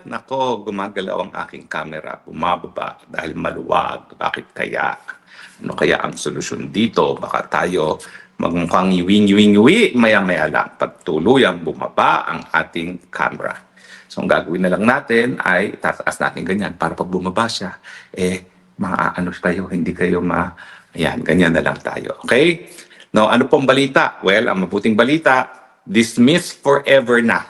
Nako, gumagalaw ang aking camera, bumababa dahil maluwag. Bakit kaya? Ano kaya ang solusyon dito? Baka tayo magmukhang iwing-iwing-iwi, maya-maya lang pagtuluyang bumaba ang ating camera. So, ang gagawin na lang natin ay tataas natin ganyan para pag bumaba siya, maaano kayo, hindi kayo Ayan, ganyan na lang tayo. Okay? Now, ano pong balita? Well, ang mabuting balita, dismissed forever na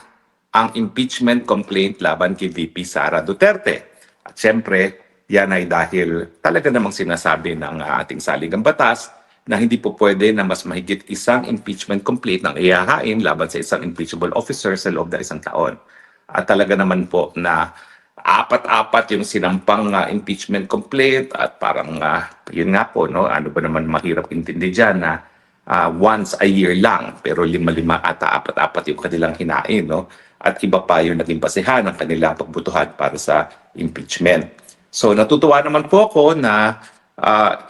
ang impeachment complaint laban kay VP Sara Duterte. At siyempre, yan ay dahil talaga namang sinasabi ng ating saligang batas na hindi po pwede na mas mahigit isang impeachment complaint ng ihahain laban sa isang impeachable officer sa loob ng isang taon. At talaga naman po na apat-apat yung sinampang impeachment complaint at parang yun nga po, no? Ano ba naman mahirap intindi dyan na once a year lang pero lima-lima ata apat-apat yung kanilang hinain, no? At iba pa yung naging basehan ng kanilang pagbutuhan para sa impeachment. So natutuwa naman po ako na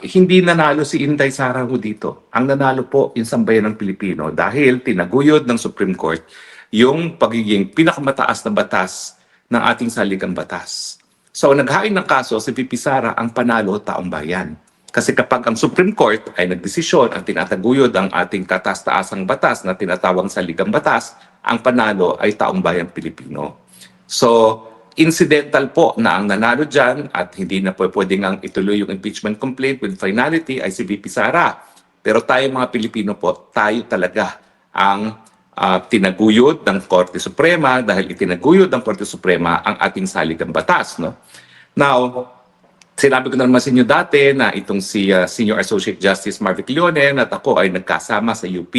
hindi nanalo si Inday Sara ho dito. Ang nanalo po yung sambayan ng Pilipino dahil tinaguyod ng Supreme Court yung pagiging pinakamataas na batas ng ating saligang batas. So naghain ng kaso si VP Sara, ang panalo taong bayan. Kasi kapag ang Supreme Court ay nagdesisyon ang tinataguyod ang ating kataas-taasang batas na tinatawag saligang batas, ang panalo ay taong bayang Pilipino. So, incidental po na ang nanalo dyan at hindi na pwedeng ang ituloy yung impeachment complaint with finality ay si VP Sara. Pero tayo mga Pilipino po, tayo talaga ang tinaguyod ng Korte Suprema dahil itinaguyod ng Korte Suprema ang ating saligang batas. No? Now, sinabi ko na naman sa inyo dati na itong si Senior Associate Justice Marvic Leonen at ako ay nagkasama sa UP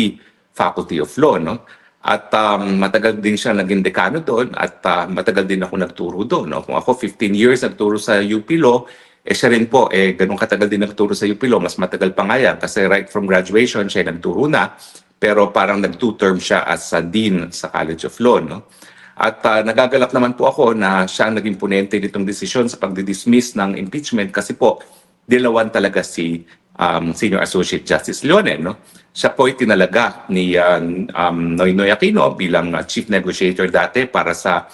Faculty of Law. No? At matagal din siya naging dekano doon at matagal din ako nagturo doon. No? Kung ako 15 years nagturo sa UP Law, siya rin po, ganun katagal din nagturo sa UP Law, mas matagal pa nga yan kasi right from graduation siya nagturo na, pero parang nag-2 term siya as dean sa College of Law. No? At nagagalak naman po ako na siya ang naging ponente nitong desisyon sa pagdi-dismiss ng impeachment kasi po dilawan talaga si Senior Associate Justice Leonen. No? Siya po ay tinalaga ni Noynoy Aquino bilang chief negotiator dati para sa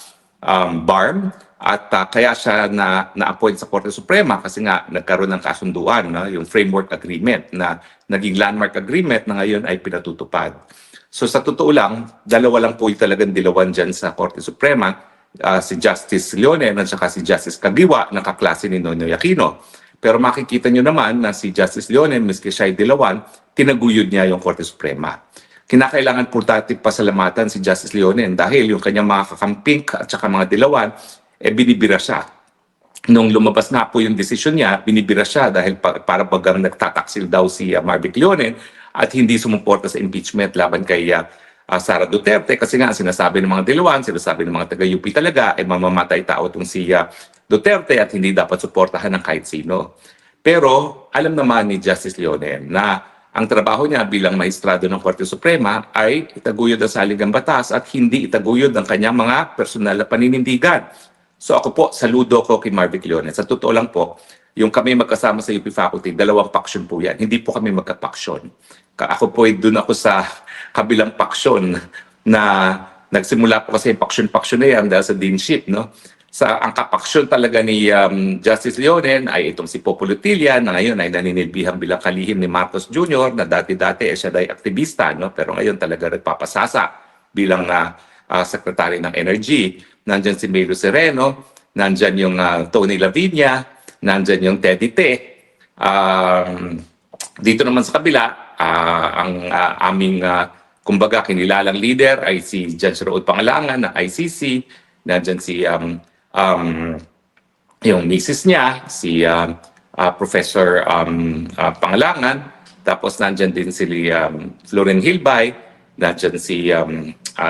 BARM at kaya siya na-appoint sa Korte Suprema kasi nga nagkaroon ng kasunduan, no? Yung framework agreement na naging landmark agreement na ngayon ay pinatutupad. So sa totoo lang, dalawa lang po yung talagang dilawan dyan sa Korte Suprema, si Justice Leonen at saka si Justice Caguioa, na kaklase ni Noynoy Aquino. Pero makikita nyo naman na si Justice Leonen, miski siya ay dilawan, tinaguyod niya yung Korte Suprema. Kinakailangan po natin pasalamatan si Justice Leonen dahil yung kanyang mga kakamping at saka mga dilawan, binibira siya. Nung lumabas na po yung desisyon niya, binibira siya dahil para bagang nagtataksil daw si Marvic Leonen at hindi sumuporta sa impeachment laban kay Sara Duterte kasi nga sinasabi ng mga dilawan, sinasabi ng mga taga-UP talaga ay mamamatay tao itong si Duterte at hindi dapat suportahan ng kahit sino. Pero alam naman ni Justice Leonen na ang trabaho niya bilang maestrado ng Korte Suprema ay itaguyod ang saligang batas at hindi itaguyod ang kanyang mga personal na paninindigan. So ako po, saludo ko kay Marvic Leonen. Sa totoo lang po, yung kami magkasama sa UP Faculty, dalawang paksyon po yan. Hindi po kami magkapaksyon. Ako po, doon ako sa kabilang paksyon na nagsimula po kasi yung paksyon-paksyon na yan dahil sa deanship. No? Ang kapaksyon talaga ni Justice Leonen ay itong si Populo Tilla na ngayon ay naninilbihang bilang kalihim ni Marcos Jr. na dati-dati siya ay aktivista, no? Pero ngayon talaga nagpapasasa bilang Secretary ng Energy. Nandyan si Melo Sereno, nandyan yung Tony Lavinia, nandyan yung Teddy Te. Dito naman sa kabila, ang aming kumbaga kinilalang leader ay si Judge Raul Pangalangan ng ICC. Nandyan si yung misis niya, si Professor Pangalangan. Tapos nandyan din si Floren Hilbay. Nandyan si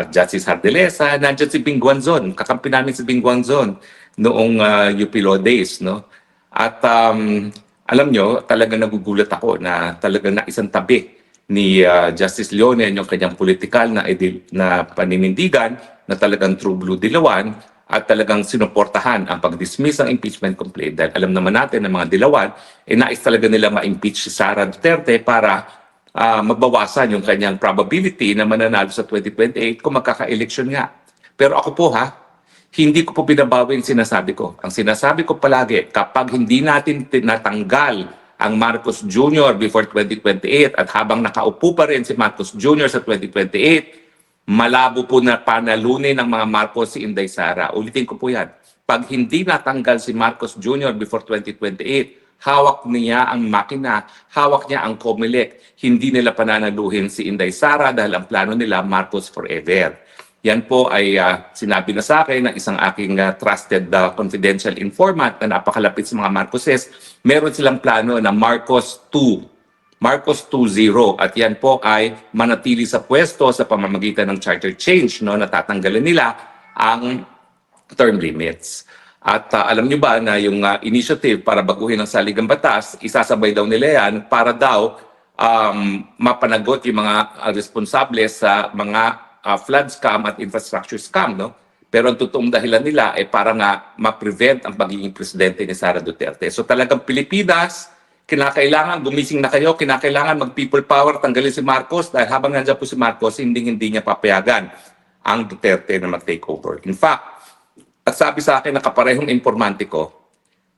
Justice Hardelesa. Nandyan si Bing Guanzon. Kakampi namin si Bing Guanzon noong UP Law Days. No? At alam nyo, talaga nagugulat ako na talaga na isang tabi ni Justice Leonen yung kanyang politikal na paninindigan na talagang true blue dilawan at talagang sinuportahan ang pag-dismiss ng impeachment complaint dahil alam naman natin ng mga dilawan nais talaga nila ma-impeach si Sara Duterte para mabawasan yung kanyang probability na mananalo sa 2028 kung magkaka-election nga. Pero ako po Hindi ko po binabawi yung sinasabi ko. Ang sinasabi ko palagi, kapag hindi natin tinatanggal ang Marcos Jr. before 2028 at habang nakaupo pa rin si Marcos Jr. sa 2028, malabo po na panalunin ng mga Marcos si Inday Sara. Ulitin ko po yan. Pag hindi natanggal si Marcos Jr. before 2028, hawak niya ang makina, hawak niya ang COMELEC. Hindi nila pananaluhin si Inday Sara dahil ang plano nila Marcos forever. Yan po ay sinabi na sa akin ng isang aking trusted confidential informant na napakalapit sa mga Marcoses. Meron silang plano na Marcos 2, Marcos 2.0 at yan po ay manatili sa pwesto sa pamamagitan ng charter change, no, natatanggalan nila ang term limits. At alam niyo ba na yung initiative para baguhin ang saligang batas, isasabay daw nila yan para daw mapanagot yung mga responsable sa mga flood scam at infrastructure scam, no? Pero ang totoong dahilan nila ay para nga ma-prevent ang pagiging presidente ni Sara Duterte. So talagang Pilipinas, kinakailangan, gumising na kayo, kinakailangan mag-people power, tanggalin si Marcos dahil habang nandiyan po si Marcos, hindi niya papayagan ang Duterte na mag-take over. In fact, at sabi sa akin na kaparehong informante ko,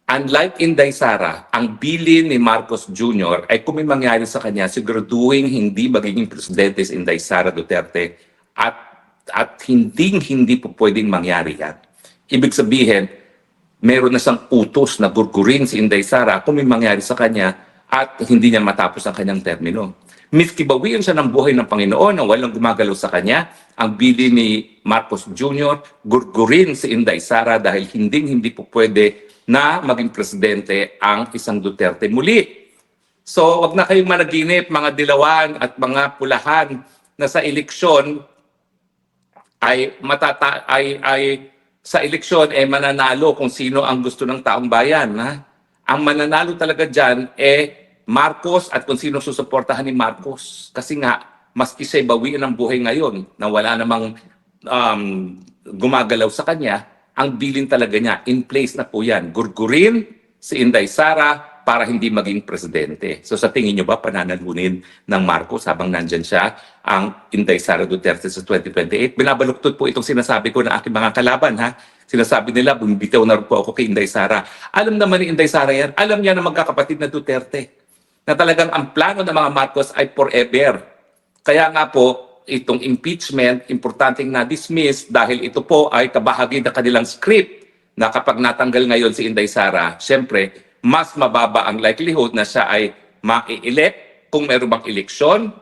unlike Inday Sara, ang bilin ni Marcos Jr. ay kung may mangyari sa kanya, siguraduhin hindi magiging presidente si Inday Sara Duterte at hindi po pwedeng mangyari yan. Ibig sabihin, meron na siyang utos na gurgurin si Inday Sara kung may mangyari sa kanya at hindi niya matapos ang kanyang termino. Miski bawian siya ng buhay ng Panginoon na walang gumagalaw sa kanya, ang bili ni Marcos Jr., gurgurin si Inday Sara dahil hindi po pwede na maging presidente ang isang Duterte muli. So, wag na kayong managinip, mga dilawan at mga pulahan na sa eleksyon ay sa eleksyon ay mananalo kung sino ang gusto ng taong bayan. Ha? Ang mananalo talaga dyan Marcos at kung sino susuportahan ni Marcos. Kasi nga, maski siya'y bawiin ang buhay ngayon na wala namang gumagalaw sa kanya, ang bilin talaga niya, in place na po yan. Gurgurin si Inday Sara para hindi maging presidente. So sa tingin nyo ba pananalunin ng Marcos habang nandyan siya ang Inday Sara Duterte sa 2028? Binabaluktot po itong sinasabi ko ng aking mga kalaban. Ha? Sinasabi nila, bumibitaw na po ako kay Inday Sara. Alam naman ni Inday Sara yan, alam niya na magkakapatid na Duterte na talagang ang plano ng mga Marcos ay forever. Kaya nga po, itong impeachment, importanteng na-dismiss dahil ito po ay kabahagi ng kanilang script na kapag natanggal ngayon si Inday Sara, syempre, mas mababa ang likelihood na siya ay ma-elect kung meron bang eleksyon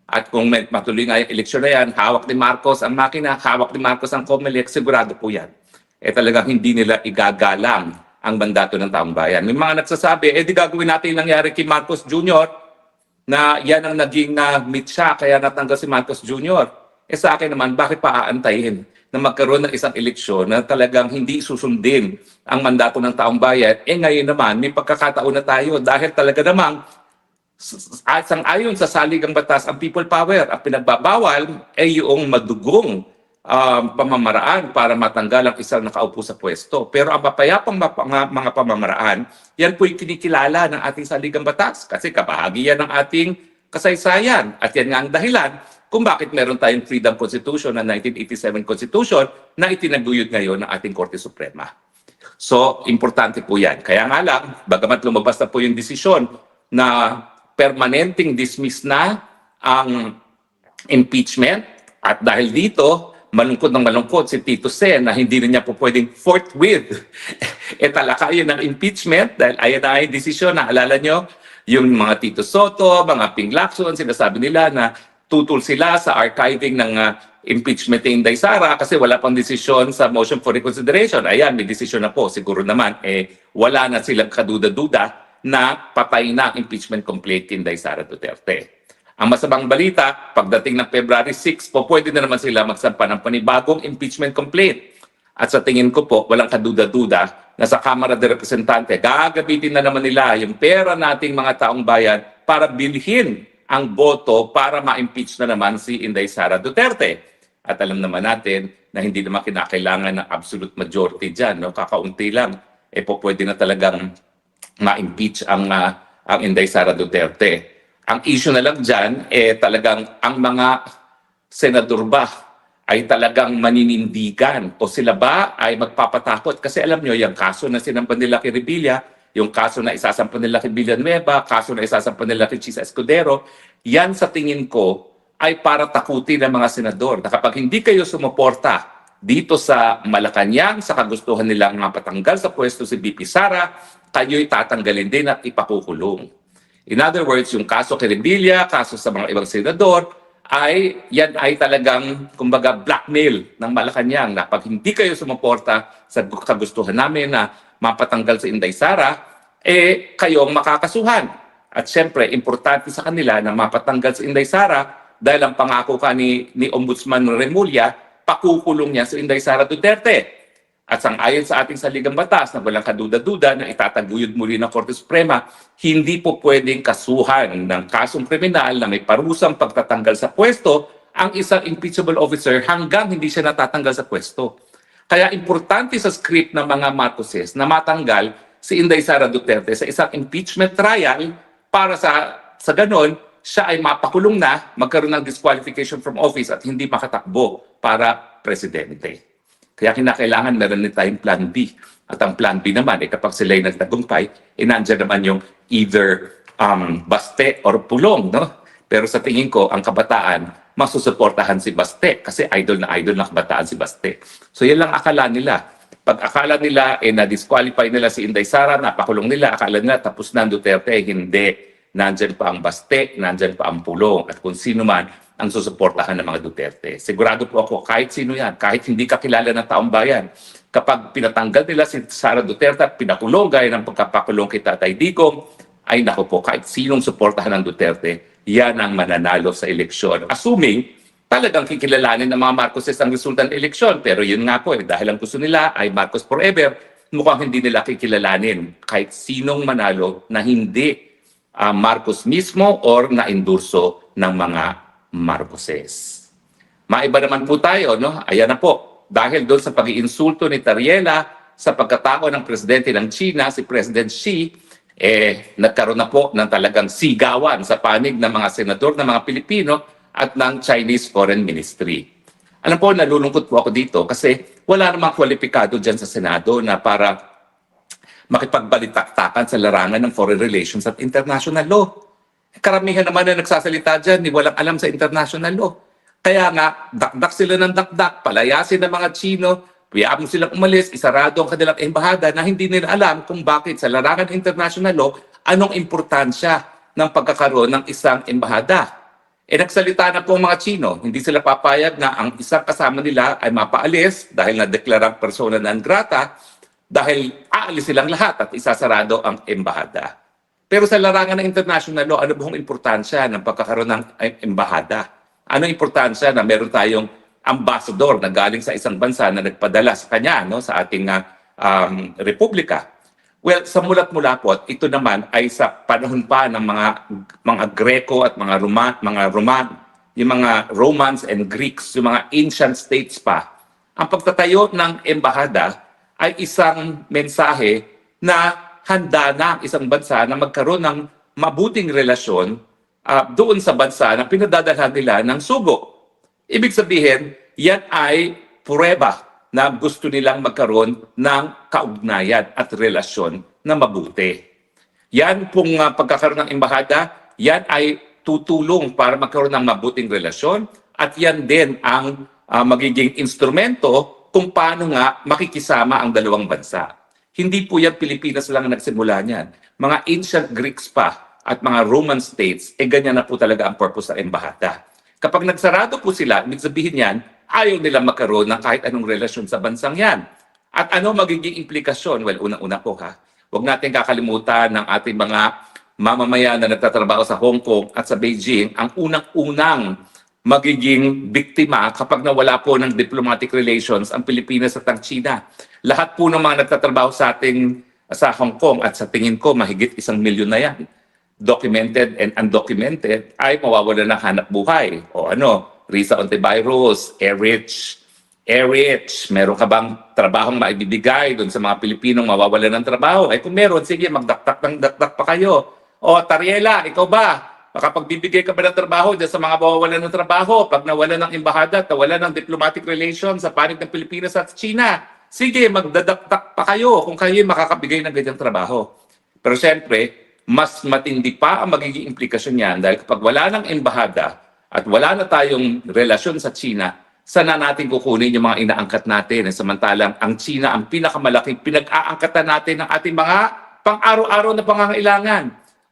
at kung matuloy nga yung eleksyon na yan, hawak ni Marcos ang makina, hawak ni Marcos ang COMELEC, sigurado po yan. Talagang hindi nila igagalang ang mandato ng taong bayan. May mga nagsasabi, di gagawin natin yung nangyari kay Marcos Jr. na yan ang naging meet siya, kaya natanggal si Marcos Jr. Sa akin naman, bakit pa aantayin na magkaroon ng isang eleksyon na talagang hindi susundin ang mandato ng taong bayan? Ngayon naman, may pagkakataon na tayo dahil talaga namang ayon sa saligang batas, ang people power, ang pinagbabawal ay yung madugong pamamaraan para matanggal ang isang nakaupo sa pwesto. Pero ang mapayapang mga pamamaraan, yan po yung kinikilala ng ating saligang batas kasi kabahagi yan ng ating kasaysayan. At yan nga ang dahilan kung bakit meron tayong Freedom Constitution na 1987 Constitution na itinaguyod ngayon ng ating Korte Suprema. So, importante po yan. Kaya nga lang, bagamat lumabas na po yung desisyon na permanenteng dismiss na ang impeachment at dahil dito, malungkot si Tito Sen na hindi na niya po pwedeng forthwith talakayin ng impeachment dahil ayan na yung desisyon. Naalala nyo, yung mga Tito Soto, mga Ping Lacson, sinasabi nila na tutol sila sa archiving ng impeachment ni Inday Sara kasi wala pang desisyon sa motion for reconsideration. Ayan, may desisyon na po. Siguro naman, wala na silang kaduda-duda na patay na ang impeachment complaint kay Inday Sara Duterte. Ang masamang balita, pagdating ng February 6 po, pwede na naman sila magsampa ng panibagong impeachment complaint. At sa tingin ko po, walang kaduda-duda na sa Kamara de Representante, gagabitin na naman nila yung pera nating mga taong bayan para bilhin ang boto para ma-impeach na naman si Inday Sara Duterte. At alam naman natin na hindi naman kinakailangan ng absolute majority dyan. No? Kakaunti lang, po pwede na talagang ma-impeach ang Inday Sara Duterte. Ang issue na lang dyan, talagang ang mga senador ba ay talagang maninindigan o sila ba ay magpapatakot? Kasi alam nyo, yung kaso na sinampan nila kay Revilla, yung kaso na isasampan nila kay Villanueva, kaso na isasampan nila kay Chisa Escudero, yan sa tingin ko ay para takutin ng mga senador na kapag hindi kayo sumuporta dito sa Malacanang, sa kagustuhan nilang mapatanggal sa pwesto si BP Sara, kayo'y tatanggalin din at ipakukulong. In other words, yung kaso kay Revilla, kaso sa mga ibang senador, yan ay talagang, kumbaga, blackmail ng Malacanang na pag hindi kayo sumuporta sa kagustuhan namin na mapatanggal sa Inday Sara, kayong makakasuhan. At syempre, importante sa kanila na mapatanggal sa Inday Sara dahil ang pangako ka ni Ombudsman Remulla, pakukulong niya si Inday Sara Duterte. At sangayon sa ating saligang batas na walang kaduda-duda na itataguyod muli ng Korte Suprema, hindi po pwedeng kasuhan ng kasong kriminal na may parusang pagtatanggal sa pwesto ang isang impeachable officer hanggang hindi siya natatanggal sa pwesto. Kaya importante sa script ng mga Marcoses na matanggal si Inday Sara Duterte sa isang impeachment trial para sa ganon, siya ay mapakulong na, magkaroon ng disqualification from office at hindi makatakbo para presidente. Kaya kinakailangan meron din tayong plan B. At ang plan B naman, kapag sila ay nagtagumpay, nandiyan naman yung either baste or pulong. No? Pero sa tingin ko, ang kabataan, masusuportahan si Baste kasi idol na kabataan si Baste. So yan lang akala nila. Pag akala nila, na-disqualify nila si Inday Sara, napakulong nila, akala nila tapos na ang Duterte, hindi. Nandyan pa ang Baste, nandyan pa ang pulong. At kung sino man, ang susuportahan ng mga Duterte. Sigurado po ako, kahit sino yan, kahit hindi kakilala ng taong bayan, kapag pinatanggal nila si Sara Duterte at pinakulong gaya ng pagkapakulong kay Tatay Digong, ay naku po, kahit sinong suportahan ng Duterte, yan ang mananalo sa eleksyon. Assuming, talagang kikilalanin ng mga Marcoses ang resulta ng eleksyon. Pero yun nga po, dahil ang gusto nila ay Marcos forever, mukhang hindi nila kikilalanin kahit sinong manalo na hindi Marcos mismo or na-endurso ng mga Marcoses. Maiba naman po tayo, no? Ayan na po. Dahil doon sa pag-iinsulto ni Tariela sa pagkatao ng presidente ng China, si President Xi, nagkaroon na po ng talagang sigawan sa panig ng mga senador ng mga Pilipino at ng Chinese Foreign Ministry. Alam po, nalulungkot po ako dito kasi wala namang kwalipikado dyan sa Senado na para makipagbalitaktakan sa larangan ng foreign relations at international law. Karamihan naman na nagsasalita dyan, walang alam sa international law. Kaya nga, dakdak sila ng dakdak, palayasin ng mga Chino, piyaan mo silang umalis, isarado ang kanilang embahada na hindi nila alam kung bakit sa larangan ng international law, anong importansya ng pagkakaroon ng isang embahada. Nagsalita na po ang mga Chino, hindi sila papayag na ang isang kasama nila ay mapaalis dahil na-deklarang persona non grata, dahil aalis silang lahat at isasarado ang embahada. Pero sa larangan ng international law, ano bang importansya ng pagkakaroon ng embahada? Ano importansya na meron tayong ambassador na galing sa isang bansa na nagpadala sa kanya, no, sa ating republika? Well, sa mulat-mula po, ito naman ay sa panahon pa ng mga Greco at mga Roman, yung mga Romans and Greeks, yung mga ancient states pa. Ang pagtatayo ng embahada ay isang mensahe na handa na ang isang bansa na magkaroon ng mabuting relasyon doon sa bansa na pinadadalhan nila ng sugo. Ibig sabihin, yan ay pruweba na gusto nilang magkaroon ng kaugnayan at relasyon na mabuti. Yan pong pagkakaroon ng embahada, yan ay tutulong para magkaroon ng mabuting relasyon at yan din ang magiging instrumento kung paano nga makikisama ang dalawang bansa. Hindi po yan Pilipinas lang ang nagsimula niyan. Mga ancient Greeks pa at mga Roman states, ganyan na po talaga ang purpose ng embahada. Kapag nagsarado po sila, ibig sabihin yan, ayaw nila magkaroon ng kahit anong relasyon sa bansang yan. At ano magiging implikasyon? Well, unang-una po huwag natin kakalimutan ng ating mga mamamayan na nagtatrabaho sa Hong Kong at sa Beijing, ang unang-unang magiging biktima kapag nawala po ng diplomatic relations ang Pilipinas at ang China. Lahat po ng mga nagtatrabaho sa Hong Kong at sa tingin ko mahigit 1 milyon na yan, documented and undocumented, ay mawawala ng hanap buhay. O Risa Ontiveros, Erich, meron ka bang trabahong maibibigay doon sa mga Pilipinong mawawala ng trabaho? Kung meron, sige, magdaktak ng daktak pa kayo. O Tariela, ikaw ba? Makapagbibigay ka ba ng trabaho dyan sa mga mawawalan ng trabaho pag nawala ng embahada at nawala ng diplomatic relations sa panig ng Pilipinas at China? Sige, magdadaktak pa kayo kung kayo makakabigay ng ganyang trabaho. Pero siyempre, mas matindi pa ang magiging implikasyon niyan dahil kapag wala ng embahada at wala na tayong relasyon sa China, sana natin kukunin yung mga inaangkat natin. Samantalang ang China ang pinakamalaking pinag-aangkatan natin ng ating mga pang-araw-araw na pangangailangan.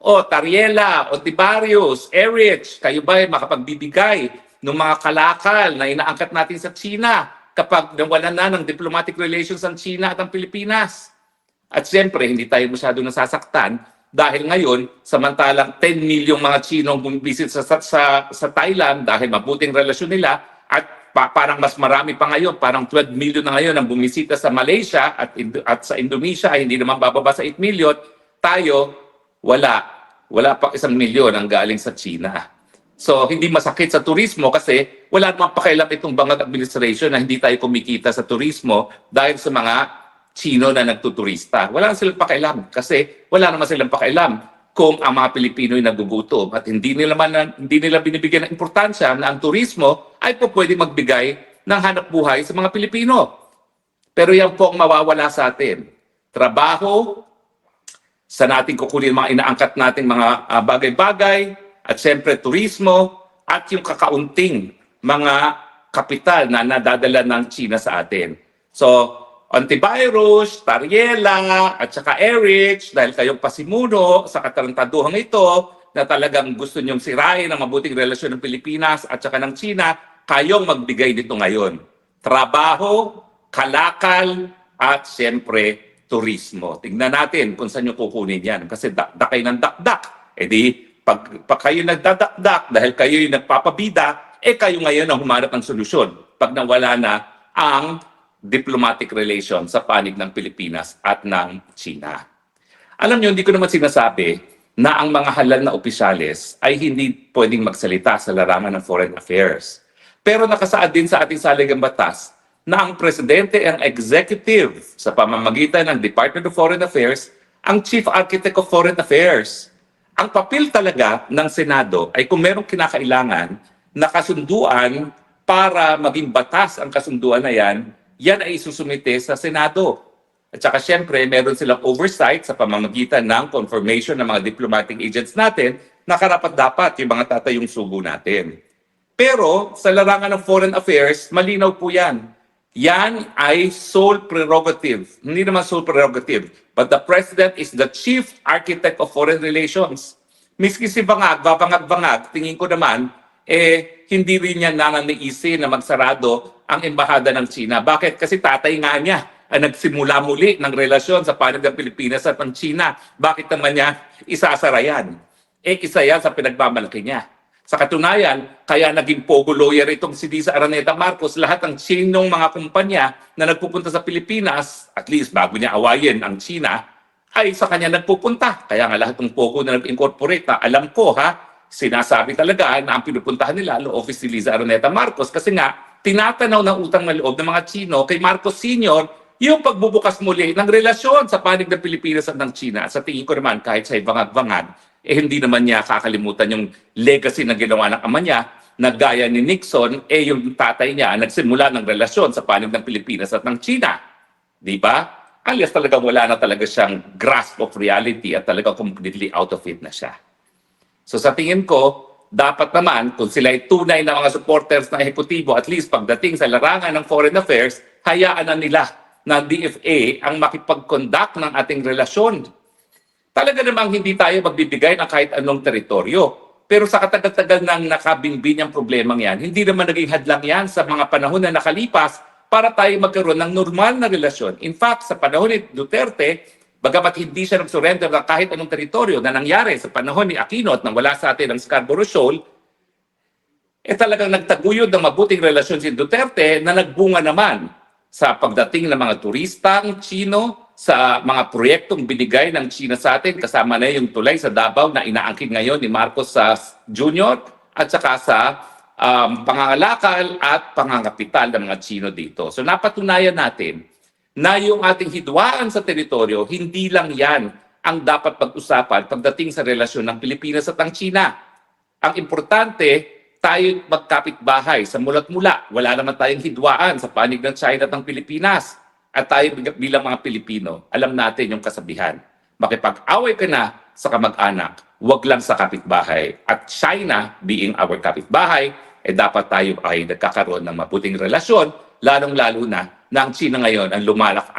O Tariela, o Tibarius, Erich, kayo ba ay makapagbibigay ng mga kalakal na inaangkat natin sa China kapag nawalan na ng diplomatic relations ang China at ang Pilipinas? At siyempre, hindi tayo masyadong nasasaktan dahil ngayon, samantalang 10 milyong mga Chinong bumibisit sa Thailand dahil mabuting relasyon nila at parang mas marami pa ngayon, parang 12 million na ngayon ang bumisita sa Malaysia at sa Indonesia ay hindi naman bababa sa 8 million, tayo wala pang 1 milyon ang galing sa China. So, hindi masakit sa turismo kasi wala namang pakialam itong Bangag Administration na hindi tayo kumikita sa turismo dahil sa mga Chino na nagtuturista. Wala silang pakialam kasi wala naman silang pakialam kung ang mga Pilipino ay nagugutom at hindi nila binibigyan ng importansya na ang turismo ay po pwede magbigay ng hanap buhay sa mga Pilipino. Pero yan po ang mawawala sa atin. Trabaho, sa natin kukunin mga inaangkat nating mga bagay-bagay, at siyempre turismo, at yung kakaunting mga kapital na nadadala ng China sa atin. So, Antivirus, Tariela, at saka Erich, dahil kayong pasimuno sa katarantaduhang ito, na talagang gusto nyong sirain ang mabuting relasyon ng Pilipinas at saka ng China, kayong magbigay nito ngayon. Trabaho, kalakal, at siyempre, turismo. Tingnan natin kung saan nyo kukunin yan. Kasi dakay ng dakdak. E di, pag kayo nagdadakdak dahil kayo yung nagpapabida, kayo ngayon ang humanap ng solusyon pag nawala na ang diplomatic relation sa panig ng Pilipinas at ng China. Alam nyo, hindi ko naman sinasabi na ang mga halal na opisyales ay hindi pwedeng magsalita sa larangan ng foreign affairs. Pero nakasaad din sa ating saligang batas na ang presidente ang executive sa pamamagitan ng Department of Foreign Affairs, ang chief architect of foreign affairs. Ang papel talaga ng Senado ay kung merong kinakailangan na kasunduan para maging batas ang kasunduan na yan ay isusumite sa Senado. At saka siyempre, meron silang oversight sa pamamagitan ng confirmation ng mga diplomatic agents natin na karapat-dapat yung mga tatayong sugo natin. Pero sa larangan ng foreign affairs, malinaw po yan. Yan ay sole prerogative. Hindi naman sole prerogative, but the President is the chief architect of foreign relations. Miski si Bangag, tingin ko naman, hindi rin niya nananiisin na magsarado ang embahada ng China. Bakit? Kasi tatay nga niya ang nagsimula muli ng relasyon sa panig ng Pilipinas at ng China. Bakit naman niya isasara yan? Isa yan sa pinagmamalaki niya. Sa katunayan, kaya naging pogo lawyer itong si Liza Araneta Marcos, lahat ng Chinong mga kumpanya na nagpupunta sa Pilipinas, at least bago niya awayin ang China, ay sa kanya nagpupunta. Kaya nga lahat ng pogo na nag-incorporate, alam ko sinasabi talaga na ang pinupuntahan nila ang office ni Liza Araneta Marcos kasi nga, tinatanaw ng utang na loob ng mga Chino kay Marcos Sr. yung pagbubukas muli ng relasyon sa panig ng Pilipinas at ng China. Sa tingin ko naman, kahit sa bangag-bangag, hindi naman niya kakalimutan yung legacy na ginawa ng ama niya na gaya ni Nixon, yung tatay niya nagsimula ng relasyon sa panig ng Pilipinas at ng China. Di ba? Alias talagang wala na talaga siyang grasp of reality at talagang completely out of it na siya. So sa tingin ko, dapat naman kung sila ay tunay na mga supporters na ehekutibo, at least pagdating sa larangan ng foreign affairs, hayaan na nila na DFA ang makipag-conduct ng ating relasyon. Talaga namang hindi tayo magbibigay ng kahit anong teritoryo. Pero sa katagal-tagal ng nakabinbin ang problemang yan, hindi naman naging hadlang yan sa mga panahon na nakalipas para tayo magkaroon ng normal na relasyon. In fact, sa panahon ni Duterte, bagamat hindi siya nag-surrender ng kahit anong teritoryo na nangyari sa panahon ni Aquino at nang wala sa atin ang Scarborough Shoal, talagang nagtaguyod ng mabuting relasyon si Duterte na nagbunga naman sa pagdating ng mga turistang Chino, sa mga proyektong binigay ng China sa atin, kasama na yung tulay sa Davao na inaangkin ngayon ni Marcos Jr. at saka sa pangangalakal at pangangapital ng mga Chino dito. So napatunayan natin na yung ating hidwaan sa teritoryo, hindi lang yan ang dapat pag-usapan pagdating sa relasyon ng Pilipinas at ng China. Ang importante, tayo magkapit-bahay sa mulat-mula. Wala naman tayong hidwaan sa panig ng China at ng Pilipinas. At tayo bilang mga Pilipino, alam natin yung kasabihan. Makipag-away ka na sa kamag-anak, wag lang sa kapitbahay. At China, being our kapitbahay, dapat tayo ay nagkakaroon ng mabuting relasyon, lalong-lalo na ang China ngayon ang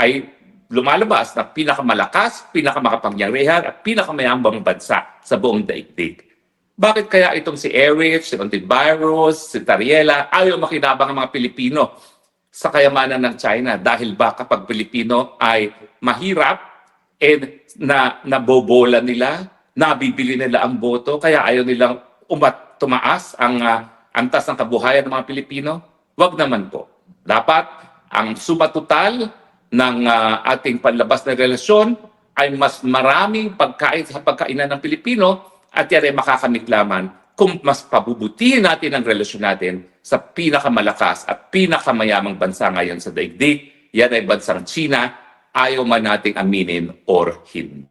ay lumalabas na pinakamalakas, pinakamakapangyarihan at pinakamayambang bansa sa buong daigdig. Bakit kaya itong si Erich, si Ontiveros, si Tariela, ayaw makinabang ang mga Pilipino sa kayamanan ng China? Dahil ba kapag Pilipino ay mahirap, nabobola nila, nabibili nila ang boto, kaya ayaw nilang tumaas ang antas ng kabuhayan ng mga Pilipino? Wag naman po. Dapat ang sumatotal ng ating panlabas na relasyon ay mas maraming pagkain sa pagkainan ng Pilipino at yan ay makakamit lamang kung mas pabubutihin natin ang relasyon natin sa pinakamalakas at pinakamayamang bansa ngayon sa daigdig. Yan ay bansang China, ayaw man nating aminin or hindi.